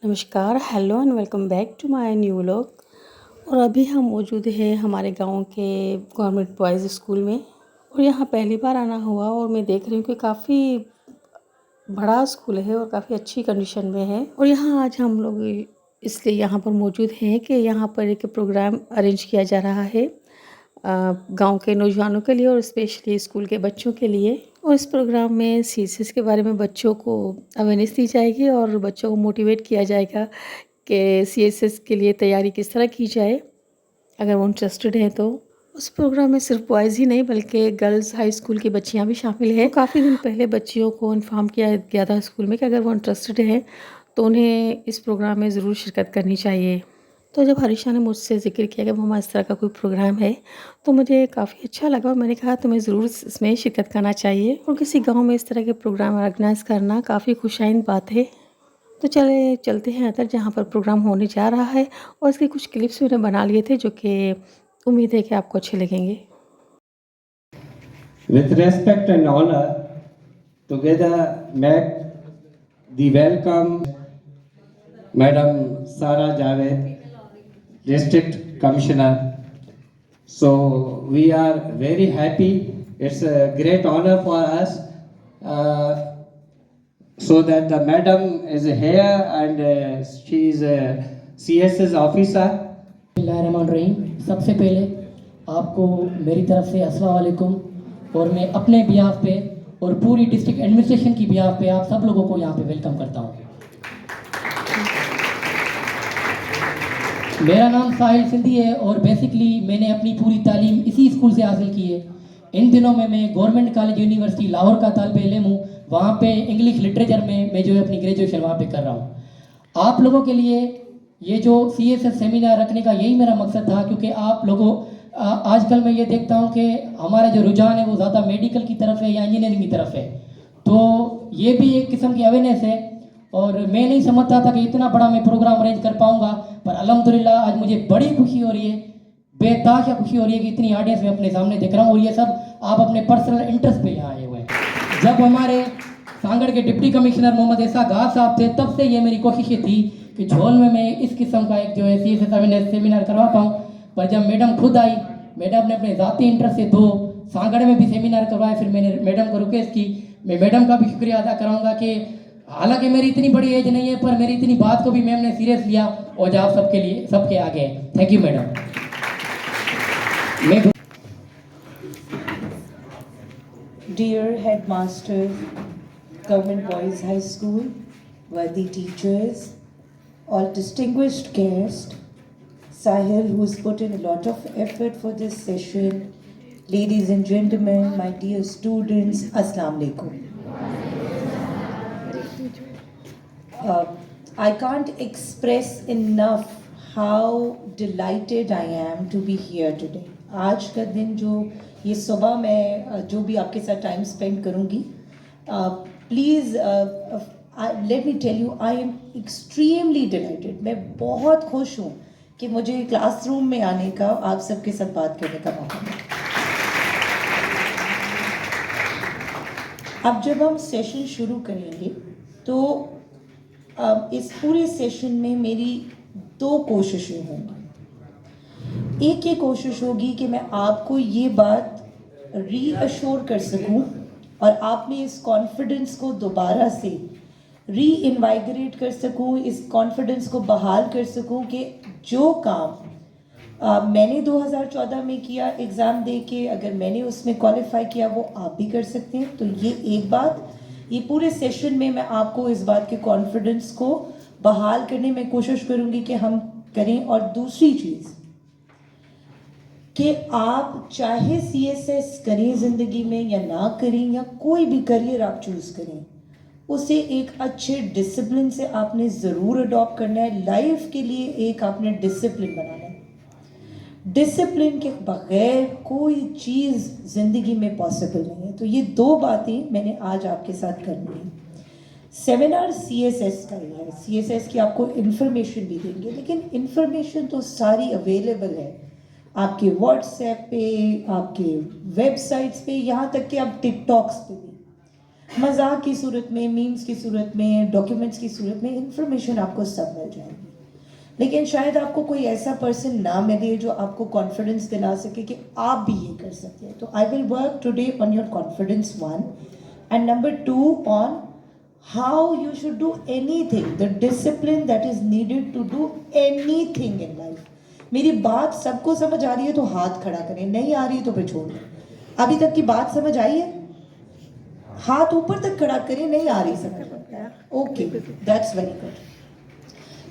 नमस्कार, hello and welcome back to my new vlog. और अभी हम मौजूद हैं हमारे गांव के गवर्नमेंट बॉयज़ स्कूल में। और यहाँ पहली बार आना हुआ और मैं देख रही हूँ कि काफ़ी बड़ा स्कूल है और काफ़ी अच्छी कंडीशन में है। और यहाँ आज हम लोग इसलिए यहाँ पर मौजूद हैं कि यहाँ पर एक प्रोग्राम अरेंज किया जा रहा है गांव के नौजवानों के लिए और स्पेशली स्कूल के बच्चों के लिए। और इस प्रोग्राम में सीसीएस के बारे में बच्चों को अवेयरनेस दी जाएगी और बच्चों को मोटिवेट किया जाएगा कि सीएसएस के लिए तैयारी किस तरह की जाए अगर वो इंटरेस्टेड हैं तो। उस प्रोग्राम में सिर्फ बॉयज़ ही नहीं बल्कि गर्ल्स हाई स्कूल की बच्चियां भी शामिल हैं। तो काफ़ी दिन पहले बच्चियों को इन्फॉर्म किया गया था स्कूल में कि अगर वो इंटरेस्टेड हैं तो उन्हें इस प्रोग्राम में ज़रूर शिरकत करनी चाहिए। तो जब हरीशा ने मुझसे ज़िक्र किया कि मम्मा इस तरह का कोई प्रोग्राम है तो मुझे काफ़ी अच्छा लगा और मैंने कहा तुम्हें ज़रूर इसमें शिरकत करना चाहिए। और किसी गांव में इस तरह के प्रोग्राम ऑर्गेनाइज़ करना काफ़ी खुशाइन बात है। तो चलते हैं अंदर जहाँ पर प्रोग्राम होने जा रहा है। और इसके कुछ क्लिप्स मैंने बना लिए थे जो कि उम्मीद है कि आपको अच्छे लगेंगे। With respect and honor, together make the welcome Madam Sara Javed, District Commissioner. So we are very happy. It's a great honor for us. So that the madam is here and she is a CSS officer. बिस्मिल्लाहिर्रहमानिर्रहीम। सबसे पहले आपको मेरी तरफ से अस्सलाम वालेकुम। और मैं अपने बिहाफ पे और पूरी डिस्ट्रिक्ट एडमिनिस्ट्रेशन की बिहाफ पे आप सब लोगों को यहाँ पे वेलकम करता हूँ। मेरा नाम साहिल सिंधी है और बेसिकली मैंने अपनी पूरी तालीम इसी स्कूल से हासिल की है। इन दिनों में मैं गवर्नमेंट कॉलेज यूनिवर्सिटी लाहौर का तालिब इल्म हूँ। वहाँ पे इंग्लिश लिटरेचर में मैं जो है अपनी ग्रेजुएशन वहाँ पे कर रहा हूँ। आप लोगों के लिए ये जो सीएसएस सेमिनार रखने का यही मेरा मकसद था, क्योंकि आप लोगों आजकल मैं ये देखता हूँ कि हमारा जो रुझान है वो ज़्यादा मेडिकल की तरफ है या इंजीनियरिंग की तरफ है। तो ये भी एक किस्म की अवेयरनेस है। और मैं नहीं समझता था कि इतना बड़ा मैं प्रोग्राम अरेंज कर पाऊँगा, पर अल्हम्दुलिल्लाह आज मुझे बड़ी खुशी हो रही है, बेताशा खुशी हो रही है कि इतनी ऑडियंस में अपने सामने देख रहा हूँ। और ये सब आप अपने पर्सनल इंटरेस्ट पे यहाँ आए हुए हैं। जब हमारे सांगड़ के डिप्टी कमिश्नर मोहम्मद ऐसा गाह साहब थे तब से ये मेरी कोशिशें थी कि झोल में मैं इस किस्म का एक जो है सीएसएस अवेयरनेस सेमिनार करवा पाऊँ। पर जब मैडम खुद आई, मैडम ने अपने ज़ाती इंटरेस्ट से दो सांगड़ में भी सेमिनार करवाए, फिर मैंने मैडम को रिक्वेस्ट की। मैं मैडम का भी शुक्रिया अदा कराऊंगा कि हालांकि मेरी इतनी बड़ी एज नहीं है पर मेरी इतनी बात को भी मैम ने सीरियस लिया और आप सबके लिए सबके आगे। Thank you madam. मैं Dear headmasters, Government Boys High School, worthy teachers, all distinguished guests, Sahil, who's put in a lot of effort for this session, ladies and gentlemen, my dear students, Assalamu Alaikum. I can't express enough how delighted I am to be here today. आज का दिन जो ये सुबह मैं जो भी आपके साथ टाइम स्पेंड करूँगी, please let me tell you I am extremely delighted. मैं बहुत खुश हूँ कि मुझे क्लासरूम में आने का, आप सबके साथ बात करने का मौका मिला। अब जब हम सेशन शुरू करेंगे तो इस पूरे सेशन में मेरी दो कोशिशें होंगी। एक ये कोशिश होगी कि मैं आपको ये बात रीअश्योर कर सकूं और आप में इस कॉन्फिडेंस को दोबारा से रीइनवाइगरेट कर सकूं, इस कॉन्फिडेंस को बहाल कर सकूं कि जो काम मैंने 2014 में किया एग्ज़ाम दे के, अगर मैंने उसमें क्वालिफाई किया वो आप भी कर सकते हैं। तो ये एक बात, ये पूरे सेशन में मैं आपको इस बात के कॉन्फिडेंस को बहाल करने में कोशिश करूंगी कि हम करें। और दूसरी चीज़ कि आप चाहे सीएसएस करें ज़िंदगी में या ना करें, या कोई भी करियर आप चूज़ करें, उसे एक अच्छे डिसिप्लिन से आपने ज़रूर अडॉप्ट करना है। लाइफ के लिए एक आपने डिसिप्लिन बनाना है। डिसिप्लिन के बगैर कोई चीज़ ज़िंदगी में पॉसिबल नहीं है। तो ये दो बातें मैंने आज आपके साथ करनी है। सेमिनार सीएसएस का ही है, सीएसएस की आपको इन्फॉर्मेशन भी देंगे, लेकिन इन्फॉर्मेशन तो सारी अवेलेबल है आपके व्हाट्सएप पे, आपके वेबसाइट्स पे, यहाँ तक कि आप टिकटॉक्स पे भी। मजाक की सूरत में, मीम्स की सूरत में, डॉक्यूमेंट्स की सूरत में इंफॉर्मेशन आपको सब मिल जाएगी। लेकिन शायद आपको कोई ऐसा पर्सन ना मिले जो आपको कॉन्फिडेंस दिला सके कि आप भी ये कर सकते हैं। तो I will work today on your confidence 1 and number 2 on how you should do anything, the discipline that is needed to do anything in life. मेरी बात सबको समझ आ रही है तो हाथ खड़ा करें, नहीं आ रही है तो फिर छोड़ दें। अभी तक की बात समझ आई है? हाथ ऊपर तक खड़ा करें, नहीं आ रही समझ। Okay, that's very good.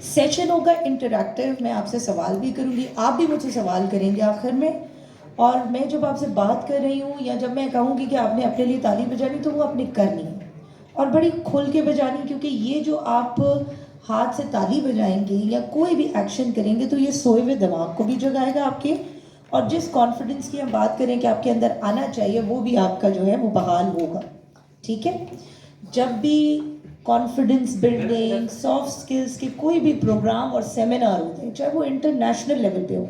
Session होगा इंटरैक्टिव, मैं आपसे सवाल भी करूंगी, आप भी मुझसे सवाल करेंगे आखिर में। और मैं जब आपसे बात कर रही हूँ या जब मैं कहूँगी कि आपने अपने लिए ताली बजानी तो वो आपने करनी है और बड़ी खुल के बजानी, क्योंकि ये जो आप हाथ से ताली बजाएंगे या कोई भी एक्शन करेंगे तो ये सोए हुए दिमाग को भी जगाएगा आपके, और जिस कॉन्फिडेंस की हम बात करें कि आपके अंदर आना चाहिए वो भी आपका जो है वो बहाल होगा। ठीक है? जब भी कॉन्फिडेंस बिल्डिंग, सॉफ्ट स्किल्स के कोई भी प्रोग्राम और सेमिनार होते हैं, चाहे वो इंटरनेशनल लेवल पे हो,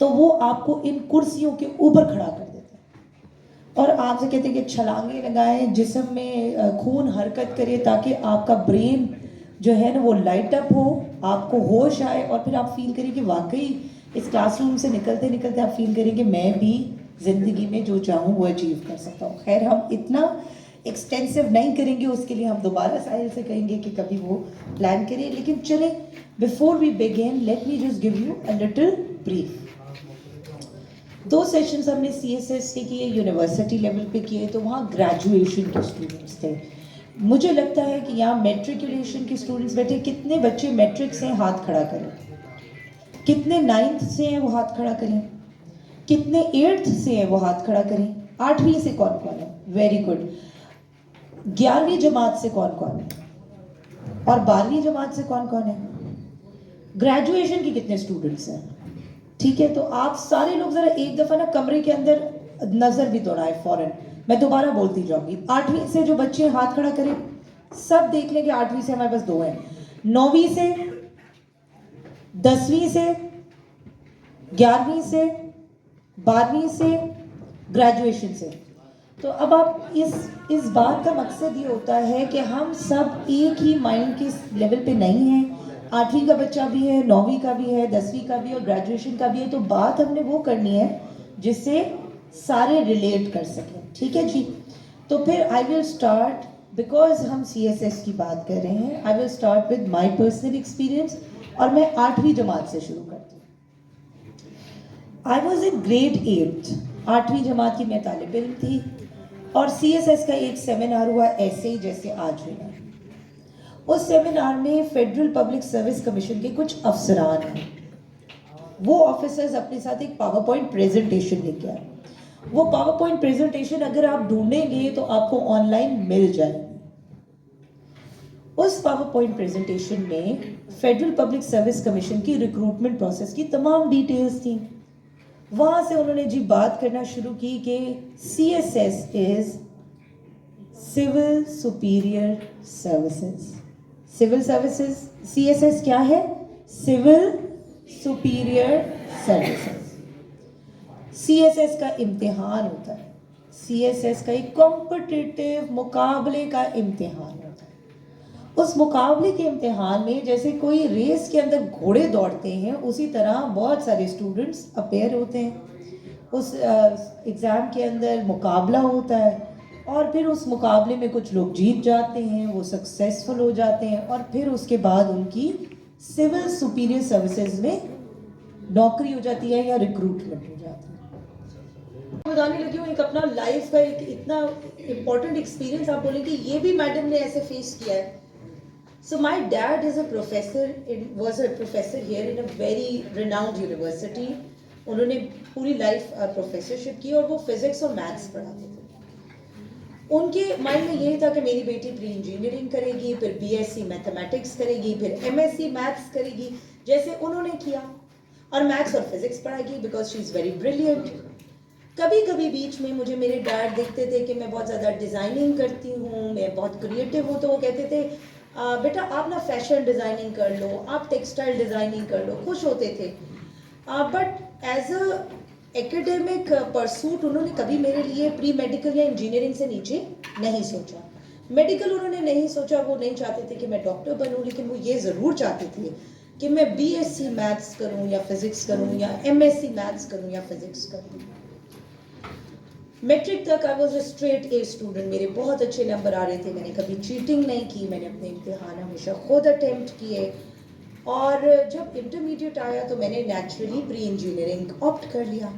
तो वो आपको इन कुर्सियों के ऊपर खड़ा कर देते हैं और आपसे कहते हैं कि छलांगे लगाएं, जिस्म में खून हरकत करे ताकि आपका ब्रेन जो है ना वो लाइट अप हो, आपको होश आए और फिर आप फील करें कि वाकई इस क्लासरूम से निकलते निकलते आप फील करें कि मैं भी ज़िंदगी में जो चाहूँ वो अचीव कर सकता हूँ। खैर, हम इतना एक्सटेंसिव नहीं करेंगे, उसके लिए हम दोबारा साहिल से कहेंगे कि कभी वो प्लान करें। लेकिन चलें, before we begin let me just give you a little brief. 2 sessions हमने CSS के किए, यूनिवर्सिटी लेवल पे किए, तो वहाँ ग्रेजुएशन के स्टूडेंट्स थे। मुझे लगता है कि यहाँ मेट्रिकुलेशन के स्टूडेंट्स बैठे, कितने बच्चे मैट्रिक से हाथ खड़ा करें, कितने 9th से हैं वो हाथ खड़ा करें, कितने 8th से हैं वो हाथ खड़ा करें, 8वीं से कौन कौन है? Very good. 11वीं जमात से कौन कौन है और 12वीं जमात से कौन कौन है? ग्रेजुएशन के कितने स्टूडेंट्स हैं? ठीक है, तो आप सारे लोग जरा एक दफा ना कमरे के अंदर नजर भी दौड़ाए फौरन। मैं दोबारा बोलती जाऊंगी। 8वीं से जो बच्चे हाथ खड़ा करें, सब देख लें कि 8वीं से हमारे पास 2 हैं, 9वीं से, 10वीं से, 11वीं से, 12वीं से, ग्रेजुएशन से। तो अब आप इस बात का मकसद ये होता है कि हम सब एक ही माइंड के लेवल पे नहीं हैं। 8वीं का बच्चा भी है, 9वीं का भी है, 10वीं का भी है और ग्रेजुएशन का भी है। तो बात हमने वो करनी है जिससे सारे रिलेट कर सकें। ठीक है जी? तो फिर आई विल स्टार्ट, बिकॉज हम CSS की बात कर रहे हैं, I will start with my personal experience और मैं 8वीं जमात से शुरू करती हूँ। आई वॉज इन ग्रेड 8, 8वीं जमात की मैं तालिब इल्म थी और CSS का एक सेमिनार हुआ, ऐसे ही जैसे आज हुआ। उस सेमिनार में फेडरल पब्लिक सर्विस कमीशन के कुछ अफसरान हैं। वो ऑफिसर्स अपने साथ एक पावर पॉइंट प्रेजेंटेशन लेके आए। वो पावर पॉइंट प्रेजेंटेशन अगर आप ढूंढेंगे तो आपको ऑनलाइन मिल जाएगी। उस पावर पॉइंट प्रेजेंटेशन में फेडरल पब्लिक सर्विस कमीशन की रिक्रूटमेंट प्रोसेस की तमाम डिटेल्स थी। वहां से उन्होंने जी बात करना शुरू की कि CSS is civil superior services. Civil services, CSS क्या है? Civil superior services. CSS का इम्तिहान होता है, CSS का एक कॉम्पिटिटिव मुकाबले का इम्तिहान होता है। उस मुकाबले के इम्तिहान में जैसे कोई रेस के अंदर घोड़े दौड़ते हैं, उसी तरह बहुत सारे स्टूडेंट्स अपेयर होते हैं। उस एग्ज़ाम के अंदर मुकाबला होता है और फिर उस मुकाबले में कुछ लोग जीत जाते हैं, वो सक्सेसफुल हो जाते हैं और फिर उसके बाद उनकी सिविल सुपीरियर सर्विसेज में नौकरी हो जाती है या रिक्रूटमेंट हो जाती है। बताने लगी हूँ एक अपना लाइफ का एक इतना इम्पोर्टेंट एक्सपीरियंस। आप बोलेंगे ये भी मैडम ने ऐसे फेस किया है। So my dad is a professor, was a professor here in a very renowned university. उन्होंने पूरी लाइफ प्रोफेसरशिप की और वो फिजिक्स और मैथ्स पढ़ाते थे। उनके माइंड में यही था कि मेरी बेटी प्री इंजीनियरिंग करेगी, फिर BSc मैथमेटिक्स करेगी, फिर MSc मैथ्स करेगी जैसे उन्होंने किया, और मैथ्स और फिजिक्स पढ़ाएगी because she is very brilliant. कभी कभी बीच में मुझे मेरे डैड देखते थे कि मैं बहुत ज़्यादा डिज़ाइनिंग करती हूँ, मैं बहुत क्रिएटिव हूँ, तो वो कहते थे बेटा आप ना फैशन डिज़ाइनिंग कर लो, आप टेक्सटाइल डिज़ाइनिंग कर लो, खुश होते थे। But as a academic pursuit उन्होंने कभी मेरे लिए प्री मेडिकल या इंजीनियरिंग से नीचे नहीं सोचा। मेडिकल उन्होंने नहीं सोचा, वो नहीं चाहते थे कि मैं डॉक्टर बनूं, लेकिन वो ये ज़रूर चाहते थे कि मैं बीएससी मैथ्स करूं या फिज़िक्स करूं या एमएससी मैथ्स करूं या फिज़िक्स करूं। मैट्रिक तक I was a straight A student, मेरे बहुत अच्छे नंबर आ रहे थे, मैंने कभी चीटिंग नहीं की, मैंने अपने इम्तिहान हमेशा खुद अटेम्प्ट किए। और जब इंटरमीडिएट आया तो मैंने नेचुरली प्री इंजीनियरिंग ऑप्ट कर लिया।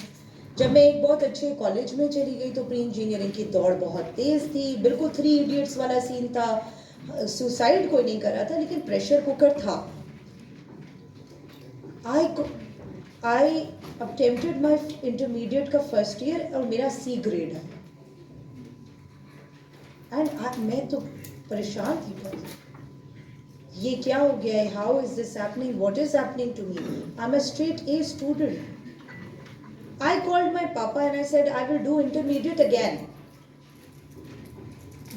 जब मैं एक बहुत अच्छे कॉलेज में चली गई तो प्री इंजीनियरिंग की दौड़ बहुत तेज़ थी, बिल्कुल 3 इडियट्स वाला सीन था। सुसाइड कोई नहीं कर रहा था, लेकिन प्रेशर कुकर था। आई अटेम्प्टेड माई इंटरमीडिएट का फर्स्ट ईयर और मेरा सी ग्रेड है। एंड मैं तो परेशान थी बहुत, ये क्या हो गया है, how is this happening, what is happening to me, I am a straight A student. I called my papa and I said I will do intermediate again.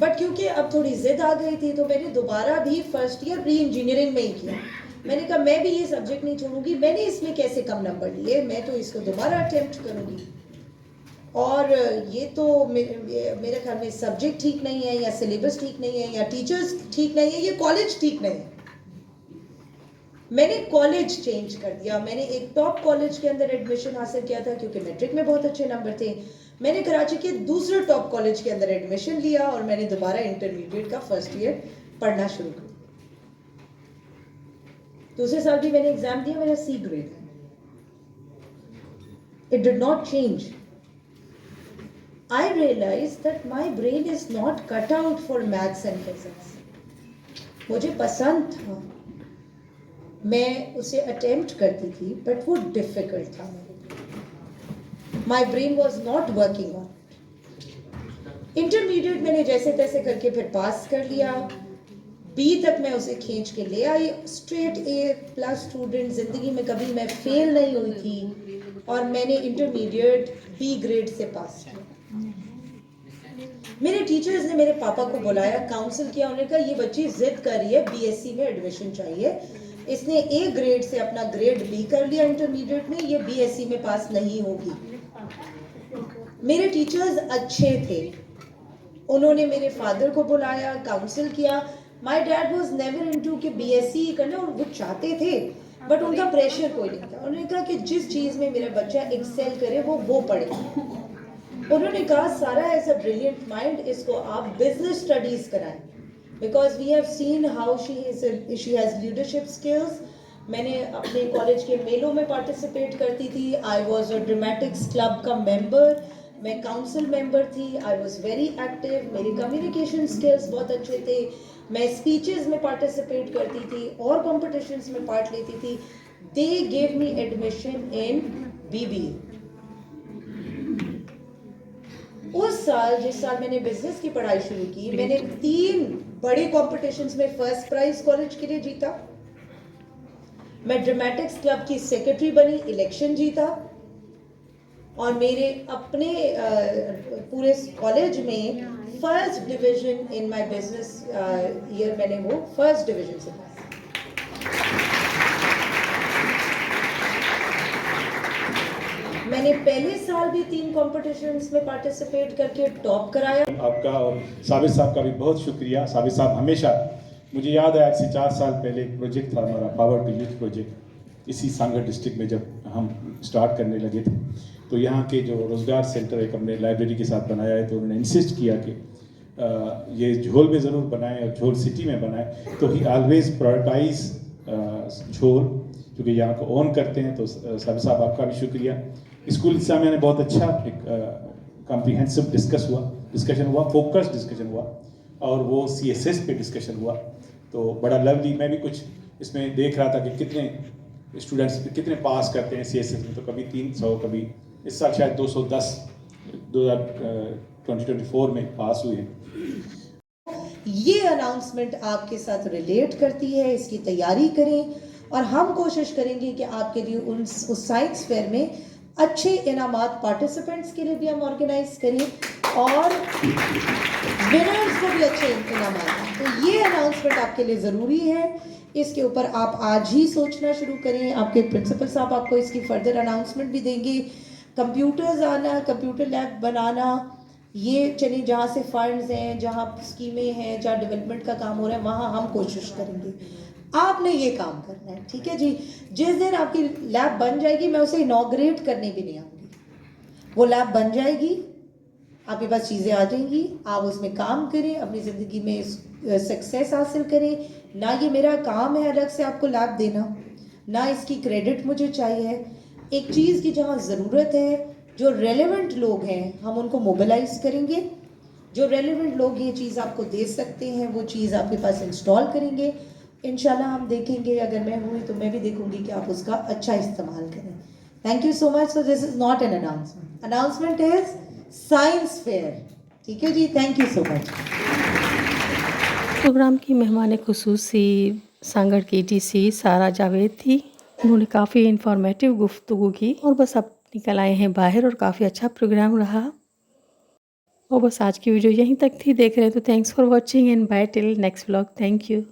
But क्योंकि अब थोड़ी जिद आ गई थी तो मैंने दोबारा भी फर्स्ट ईयर प्री इंजीनियरिंग में ही किया। मैंने कहा मैं भी ये सब्जेक्ट नहीं छोड़ूंगी, मैंने इसमें कैसे कम नंबर लिए, मैं तो इसको दोबारा अटेम्प्ट करूंगी। और ये तो मेरे ख्याल में सब्जेक्ट ठीक नहीं है, या सिलेबस ठीक नहीं है, या टीचर्स ठीक नहीं है, या कॉलेज ठीक नहीं है। मैंने कॉलेज चेंज कर दिया, मैंने एक टॉप कॉलेज के अंदर एडमिशन हासिल किया था क्योंकि मैट्रिक में बहुत अच्छे नंबर थे। मैंने कराची के दूसरे टॉप कॉलेज के अंदर एडमिशन लिया और मैंने दोबारा इंटरमीडिएट का फर्स्ट ईयर पढ़ना शुरू किया। दूसरे साल भी मैंने एग्जाम दिया, मेरा सी ग्रेड है। It did not change. I realize that my brain is not cut out for maths and physics. मुझे पसंद था, मैं उसे अटेम्प्ट करती थी, बट वो डिफिकल्ट था मेरे लिए। My brain was not working on. Intermediate मैंने जैसे तैसे करके फिर पास कर लिया, बी तक मैं उसे खींच के ले आई। स्ट्रेट ए प्लस स्टूडेंट, जिंदगी में कभी मैं फेल नहीं हुई थी और मैंने इंटरमीडिएट बी ग्रेड से पास किया। मेरे टीचर्स ने मेरे पापा को बुलाया, काउंसिल किया, उन्होंने कहा ये बच्ची जिद कर रही है, बीएससी में एडमिशन चाहिए, इसने ए ग्रेड से अपना ग्रेड बी कर लिया इंटरमीडिएट में, ये बीएससी में पास नहीं होगी। मेरे टीचर्स अच्छे थे, उन्होंने मेरे फादर को बुलाया, काउंसिल किया। My dad was never into कि बीएससी करना, और वो चाहते थे बट उनका प्रेशर कोई नहीं था। उन्होंने कहा कि जिस चीज़ में मेरा बच्चा एक्सेल करे वो पढ़े। उन्होंने कहा सारा एज अ ब्रिलियंट माइंड, इसको आप बिजनेस स्टडीज कराएं, because we have seen how she has leadership skills। मैंने अपने कॉलेज के मेलों में पार्टिसिपेट करती थी, I was a dramatics club का मेंबर, मैं काउंसिल मेंबर थी, आई वॉज वेरी एक्टिव, मेरे कम्युनिकेशन स्किल्स बहुत अच्छे थे, मैं स्पीचेस में पार्टिसिपेट करती थी और कॉम्पिटिशन्स में पार्ट लेती थी। They gave me admission in BBA. उस साल जिस साल मैंने बिजनेस की पढ़ाई शुरू की, मैंने 3 बड़े कॉम्पिटिशन्स में फर्स्ट प्राइज कॉलेज के लिए जीता। मैं ड्रामेटिक्स क्लब की सेक्रेटरी बनी, इलेक्शन जीता, और मेरे अपने पूरे कॉलेज में first division in my business year, मैंने वो फर्स्ट डिवीजन से पास। मैंने पहले साल भी 3 कॉम्पिटिशन्स में पार्टिसिपेट करके टॉप कराया। आपका और साबिर साहब का भी बहुत शुक्रिया। साबिर साहब हमेशा, मुझे याद है आज से 4 साल पहले एक प्रोजेक्ट था हमारा, पावर टू यूथ प्रोजेक्ट, इसी सांगड़ डिस्ट्रिक्ट में जब हम स्टार्ट करने लगे थे, तो यहाँ के जो रोज़गार सेंटर एक हमने लाइब्रेरी के साथ बनाया है, तो उन्होंने इंसिस्ट किया कि ये झोल में ज़रूर बनाएं और झोल सिटी में बनाएं। तो ही ऑलवेज प्रायोरिटाइज झोल, क्योंकि यहाँ को ओन करते हैं। तो साबिर साहब आपका भी शुक्रिया। स्कूल से मैंने बहुत अच्छा एक कॉम्प्रिहेंसिव डिस्कशन हुआ, फोकस डिस्कशन हुआ, और वो CSS पे डिस्कशन हुआ, तो बड़ा लवली। मैं भी कुछ इसमें देख रहा था कि कितने स्टूडेंट्स कितने पास करते हैं CSS में, तो कभी 300, कभी इस साल शायद 210 2024 में पास हुए हैं। ये अनाउंसमेंट आपके साथ रिलेट करती है, इसकी तैयारी करें, और हम कोशिश करेंगे कि आपके लिए उस साइंस फेयर में अच्छे इनामात पार्टिसिपेंट्स के लिए भी हम ऑर्गेनाइज करें, और विनर्स को भी अच्छे इनामात। तो ये अनाउंसमेंट आपके लिए ज़रूरी है, इसके ऊपर आप आज ही सोचना शुरू करें। आपके प्रिंसिपल साहब आपको इसकी फर्दर अनाउंसमेंट भी देंगे। कंप्यूटर्स आना, कंप्यूटर लैब बनाना, ये चलिए जहाँ से फंड्स हैं, जहाँ स्कीमें हैं, जहाँ डेवलपमेंट का काम हो रहा है, वहाँ हम कोशिश करेंगे। आपने ये काम करना है, ठीक है जी। जिस दिन आपकी लैब बन जाएगी मैं उसे इनॉग्रेट करने भी नहीं आऊँगी। वो लैब बन जाएगी, आपके पास चीज़ें आ जाएंगी, आप उसमें काम करें, अपनी ज़िंदगी में सक्सेस हासिल करें। ना ये मेरा काम है अलग से आपको लैब देना, ना इसकी क्रेडिट मुझे चाहिए। एक चीज़ की जहाँ ज़रूरत है, जो रेलेवेंट लोग हैं हम उनको मोबिलाइज करेंगे। जो रेलेवेंट लोग ये चीज़ आपको दे सकते हैं वो चीज़ आपके पास इंस्टॉल करेंगे। इंशाल्लाह हम देखेंगे, अगर मैं हुई तो मैं भी देखूंगी कि आप उसका अच्छा इस्तेमाल करें। Thank you so much. So this is not an announcement, announcement is science fair. ठीक है जी, thank you so much. Programme की मेहमान खुसूसी सांगड़ की डीसी सारा जावेद थी। उन्होंने काफ़ी इन्फॉर्मेटिव गुफ्तगू की और बस अब निकल आए हैं बाहर और काफ़ी अच्छा प्रोग्राम रहा। और बस आज की वीडियो यहीं तक थी। देख रहे हैं तो thanks for watching and bye till next vlog. Thank you.